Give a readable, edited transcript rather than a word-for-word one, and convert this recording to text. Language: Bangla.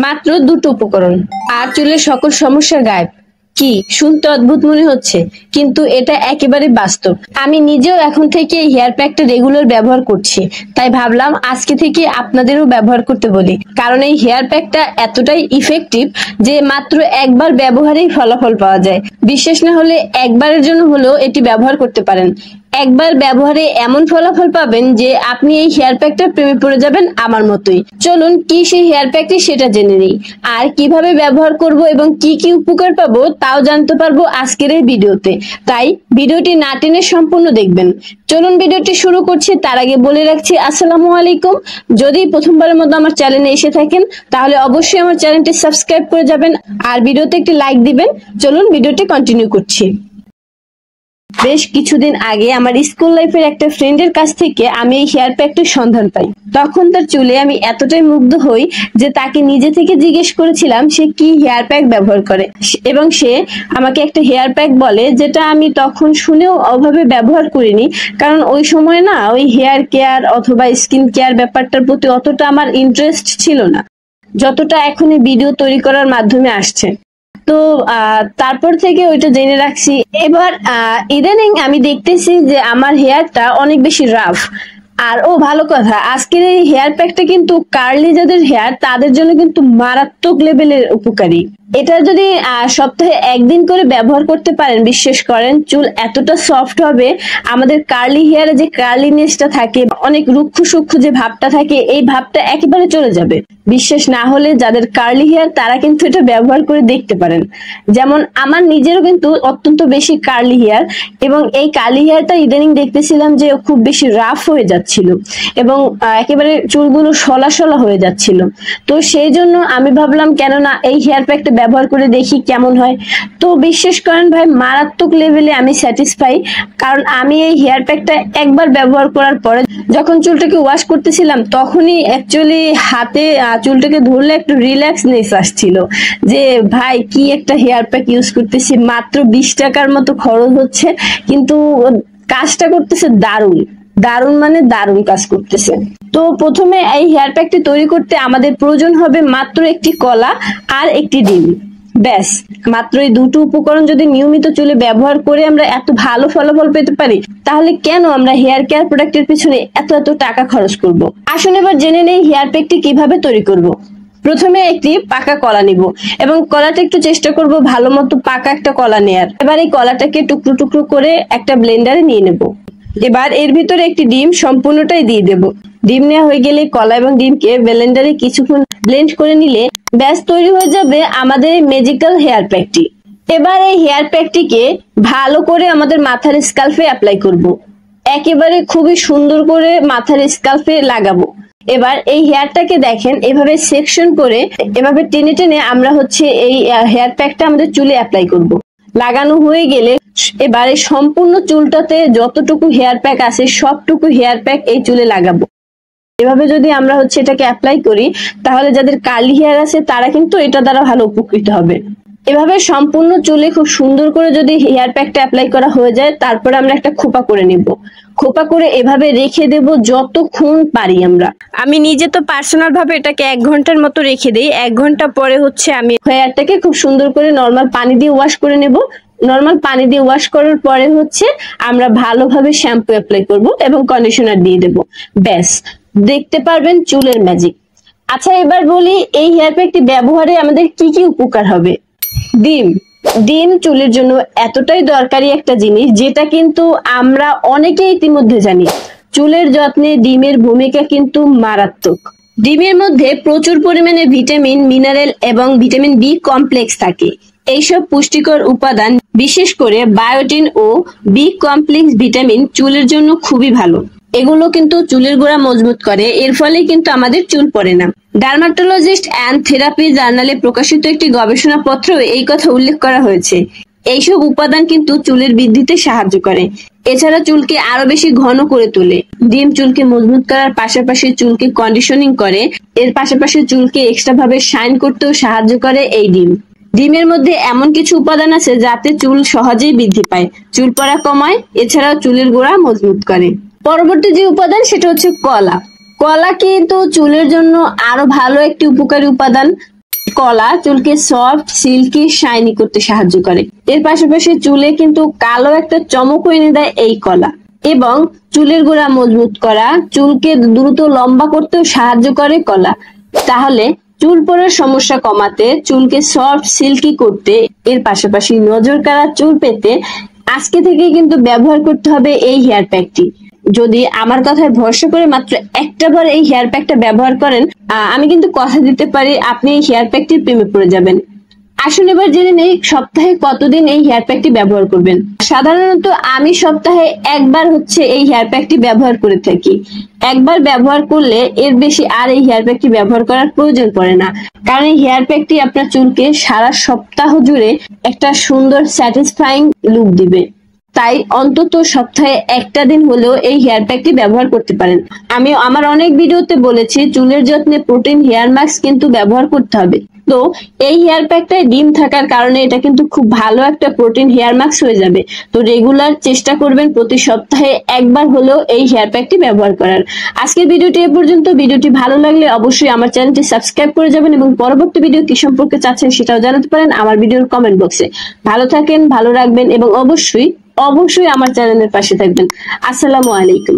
মাত্র দুটো উপকরণ আর চুলের সকল সমস্যা গায়েব। কি শুনতে অদ্ভুত মনে হচ্ছে, কিন্তু এটা একেবারে বাস্তব। আমি নিজেও এখন থেকে এই হেয়ার প্যাকটা রেগুলার ব্যবহার করছি, তাই ভাবলাম আজকে থেকে আপনাদেরও ব্যবহার করতে বলি। কারণ এই হেয়ার প্যাকটা এতটাই ইফেক্টিভ যে মাত্র একবার ব্যবহারেই ফলাফল পাওয়া যায়। বিশ্বাস না হলে একবারের জন্য হলেও এটি ব্যবহার করতে পারেন। একবার ব্যবহারে এমন ফলাফল পাবেন যে আপনি এই হেয়ার প্যাকটার প্রেমে পড়ে যাবেন আমার মতোই। চলুন কি সেই হেয়ার প্যাকটি সেটা জেনে নিই, আর কিভাবে ব্যবহার করব এবং কি কি উপকার পাবো তাও জানতে পারবো আজকের এই ভিডিওতে। তাই ভিডিওটি না টেনে সম্পূর্ণ দেখবেন। চলুন ভিডিওটি শুরু করছি। তার আগে বলে রাখছি আসসালামু আলাইকুম। যদি প্রথমবারের মতো আমার চ্যানেলে এসে থাকেন তাহলে অবশ্যই আমার চ্যানেলটি সাবস্ক্রাইব করে যাবেন আর ভিডিওতে একটি লাইক দিবেন। চলুন ভিডিওটি কন্টিনিউ করছি। বেশ কিছুদিন আগে আমার স্কুল লাইফের একটা ফ্রেন্ডের কাছ থেকে আমি এই হেয়ার প্যাকটির সন্ধান পাই। তখন তার চুলে আমি এতটাই মুগ্ধ হই যে তাকে নিজে থেকে জিজ্ঞেস করেছিলাম সে কি হেয়ার প্যাক ব্যবহার করে, এবং সে আমাকে একটা হেয়ার প্যাক বলে যেটা আমি তখন শুনেও ওভাবে ব্যবহার করিনি। কারণ ওই সময় না ওই হেয়ার কেয়ার অথবা স্কিন কেয়ার ব্যাপারটার প্রতি অতটা আমার ইন্টারেস্ট ছিল না যতটা এখন এই ভিডিও তৈরি করার মাধ্যমে আসছে। তো তারপর থেকে ওইটা জেনে রাখছি। এবার ইদানিং আমি দেখতেছি যে আমার হেয়ারটা অনেক বেশি রাফ। আর ভালো কথা, আজকের এই হেয়ার প্যাকটা কিন্তু কার্লি যাদের হেয়ার তাদের জন্য কিন্তু মারাত্মক লেভেলের উপকারী। এটা যদি সপ্তাহে একদিন করে ব্যবহার করতে পারেন, বিশ্বাস করেন চুল এতটা সফট হবে, আমাদের কার্লি হেয়ারে যে কার্লিনেসটা থাকে, অনেক রুক্ষ সূক্ষ্ম যে ভাবটা থাকে, এই ভাবটা একেবারে চলে যাবে। বিশ্বাস না হলে যাদের কার্লি হেয়ার তারা কিন্তু এটা ব্যবহার করে দেখতে পারেন। যেমন আমার নিজেরও কিন্তু অত্যন্ত বেশি কার্লি হেয়ার, এবং এই কার্লি হেয়ারটা ইদানিং দেখতেছিলাম যে খুব বেশি রাফ হয়ে যাচ্ছিল এবং একেবারে চুলগুলো সলা সলা হয়ে যাচ্ছিল। তো সেই জন্য আমি ভাবলাম কেননা এই হেয়ার প্যাকটা ব্যবহার করে দেখি কেমন হয়। তো বিশ্বাস করেন ভাই, মারাত্মক লেভেলে আমি স্যাটিসফাই। কারণ আমি এই হেয়ার প্যাকটা একবার ব্যবহার করার পরে যখন চুলটাকে ওয়াশ করতেছিলাম তখনই অ্যাকচুয়ালি হাতে চুলটাকে ধরলে একটু রিল্যাক্সনেস আসছিল যে ভাই কি একটা হেয়ার প্যাক ইউজ করতেছি, মাত্র 20 টাকার মতো খরচ হচ্ছে কিন্তু কাজটা করতেছে দারুণ দারুণ, মানে দারুণ কাজ করতেছে। তো প্রথমে এই হেয়ার প্যাকটি তৈরি করতে আমাদের প্রয়োজন হবে মাত্র একটি কলা আর একটি ডিম। ব্যাস, মাত্র এই দুটো উপকরণ যদি নিয়মিত চুলে ব্যবহার করে আমরা এত ভালো ফলাফল পেতে পারি, তাহলে কেন আমরা হেয়ার কেয়ার প্রোডাক্টের পিছনে এত এত টাকা খরচ করব। আসুন এবার জেনে নেই হেয়ার প্যাকটি কিভাবে তৈরি করব। প্রথমে একটি পাকা কলা নিব এবং কলাটা একটু চেষ্টা করব ভালো মতো পাকা একটা কলা নেয়ার। এবার এই কলাটাকে টুকরো টুকরো করে একটা ব্লেন্ডারে নিয়ে নেব। এবার এর ভিতরে একটি ডিম সম্পূর্ণটাই দিয়ে দেব। ডিম নেওয়া হয়ে গেলে কলা এবং ডিমকে ব্লেন্ডারে কিছুক্ষণ ব্লেন্ড করে নিলে ব্যাস তৈরি হয়ে যাবে আমাদের ম্যাজিক্যাল হেয়ার প্যাকটি। এবার এই হেয়ার প্যাকটিকে ভালো করে আমাদের মাথার স্কাল্পে অ্যাপ্লাই করব। একেবারে খুবই সুন্দর করে মাথার স্কাল্পে লাগাবো। এবার এই হেয়ারটাকে দেখেন এভাবে সেকশন করে এভাবে টেনে টেনে আমরা এই হেয়ার প্যাকটা আমাদের চুলে অ্যাপ্লাই করব। লাগানো হয়ে গেলে এবার এই সম্পূর্ণ চুলটাতে যতটুকু হেয়ার প্যাক আছে সবটুকু হেয়ার প্যাক এই চুলে লাগাবো। এভাবে যদি আমরা এটাকে অ্যাপ্লাই করি তাহলে যাদের কার্লি হেয়ার আছে তারা কিন্তু এটা দ্বারা ভালো উপকৃত হবে। এভাবে সম্পূর্ণ চুলে খুব সুন্দর করে যদি হেয়ার প্যাকটা অ্যাপ্লাই করা হয়ে যায়, তারপরে আমরা একটা খোপা করে নিব। খোপা করে এভাবে রেখে দেব যতক্ষণ পারি আমরা। আমি নিজে তো পার্সোনাল ভাবে এটাকে 1 ঘন্টার মতো রেখে দিই। 1 ঘন্টা পরে আমি হেয়ারটাকে খুব সুন্দর করে নর্মাল পানি দিয়ে ওয়াশ করে নেব। নর্মাল পানি দিয়ে ওয়াশ করার পরে আমরা ভালোভাবে শ্যাম্পু অ্যাপ্লাই করব এবং কন্ডিশনার দিয়ে দেব। ব্যাস, দেখতে পারবেন চুলের ম্যাজিক। আচ্ছা এবার বলি এই হেয়ার প্যাকটি ব্যবহারে আমাদের কি কি উপকার হবে। ডিম চুলের জন্য এতটাই দরকারি একটা জিনিস যেটা কিন্তু আমরা অনেকেই ইতিমধ্যে জানি। চুলের যত্নে ডিমের ভূমিকা কিন্তু মারাত্মক। ডিমের মধ্যে প্রচুর পরিমাণে ভিটামিন, মিনারেল এবং ভিটামিন বি কমপ্লেক্স থাকে। এইসব পুষ্টিকর উপাদান, বিশেষ করে বায়োটিন ও বি কমপ্লেক্স ভিটামিন চুলের জন্য খুবই ভালো। এগুলো কিন্তু চুলের গোড়া মজবুত করে, এর ফলে কিন্তু আমাদের চুল পড়ে না। ডার্মাটোলজিস্ট অ্যান্ড থেরাপি জার্নালে প্রকাশিত একটি গবেষণাপত্র এই কথা উল্লেখ করা হয়েছে। এইসব উপাদান কিন্তু চুলের বৃদ্ধিতে সাহায্য করে। এছাড়া চুলকে আরো বেশি ঘন করে তোলে। ডিম চুলকে মজবুত করার পাশাপাশি চুলকে কন্ডিশনিং করে, এর পাশাপাশি চুলকে এক্সট্রা ভাবে শাইন করতেও সাহায্য করে এই ডিম। ডিমের মধ্যে এমন কিছু উপাদান আছে যাতে চুল সহজেই বৃদ্ধি পায়, চুল পড়া কমায়, এছাড়াও চুলের গোড়া মজবুত করে। পরবর্তী যে উপাদান সেটা কলা। কলা কিন্তু চুলের জন্য আরো ভালো একটি উপকারী উপাদান। কলা চুলকে সফট, সিল্কি, শাইনি করতে সাহায্য করে। এর পাশাপাশি চুলে কিন্তু কালো একটা চমক এনে দেয় এই কলা। এবং চুলের গোড়া মজবুত করা, চুলকে দ্রুত লম্বা করতেও সাহায্য করে কলা। তাহলে চুল পড়ার সমস্যা কমাতে, চুলকে সফট, সিল্কি করতে, এর পাশাপাশি নজর কাড়া চুল পেতে আজকে থেকে কিন্তু ব্যবহার করতে হবে এই হেয়ার প্যাকটি। যদি আমার কথায় ভরসা করে মাত্র একটা বার এই হেয়ার প্যাকটা ব্যবহার করেন, আমি কিন্তু কথা দিতে পারি আপনি এই হেয়ার প্যাকটির প্রেমে পড়ে যাবেন। আসুন এবার জেনে নেই সপ্তাহে কতদিন এই হেয়ার প্যাকটি ব্যবহার করবেন। সাধারণত আমি সপ্তাহে একবার এই হেয়ার প্যাকটি ব্যবহার করে থাকি। একবার ব্যবহার করলে এর বেশি আর এই হেয়ার প্যাকটি ব্যবহার করার প্রয়োজন পড়ে না, কারণ এই হেয়ার প্যাকটি আপনার চুলকে সারা সপ্তাহ জুড়ে একটা সুন্দর স্যাটিসফাইং লুক দিবে। তাই অন্তত সপ্তাহে একটা দিন হলেও এই হেয়ার প্যাকটি ব্যবহার করতে পারেন। আমি আমার অনেক ভিডিওতে বলেছি চুলের যত্নে প্রোটিন হেয়ার মাস্ক কিন্তু ব্যবহার করতে হবে। তো এই হেয়ার প্যাকটায় ডিম থাকার কারণে এটা কিন্তু খুব ভালো একটা প্রোটিন হেয়ার মাস্ক হয়ে যাবে। তো রেগুলার চেষ্টা করবেন প্রতি সপ্তাহে একবার হলেও এই হেয়ার প্যাকটি ব্যবহার করার। আজকের ভিডিওটি এ পর্যন্ত। ভিডিওটি ভালো লাগলে অবশ্যই আমার চ্যানেলটি সাবস্ক্রাইব করে যাবেন এবং পরবর্তী ভিডিও কি সম্পর্কে চাচ্ছেন সেটাও জানাতে পারেন আমার ভিডিওর কমেন্ট বক্সে। ভালো থাকেন, ভালো রাখবেন এবং অবশ্যই আমার চ্যানেলের পাশে থাকবেন। আসসালামু আলাইকুম।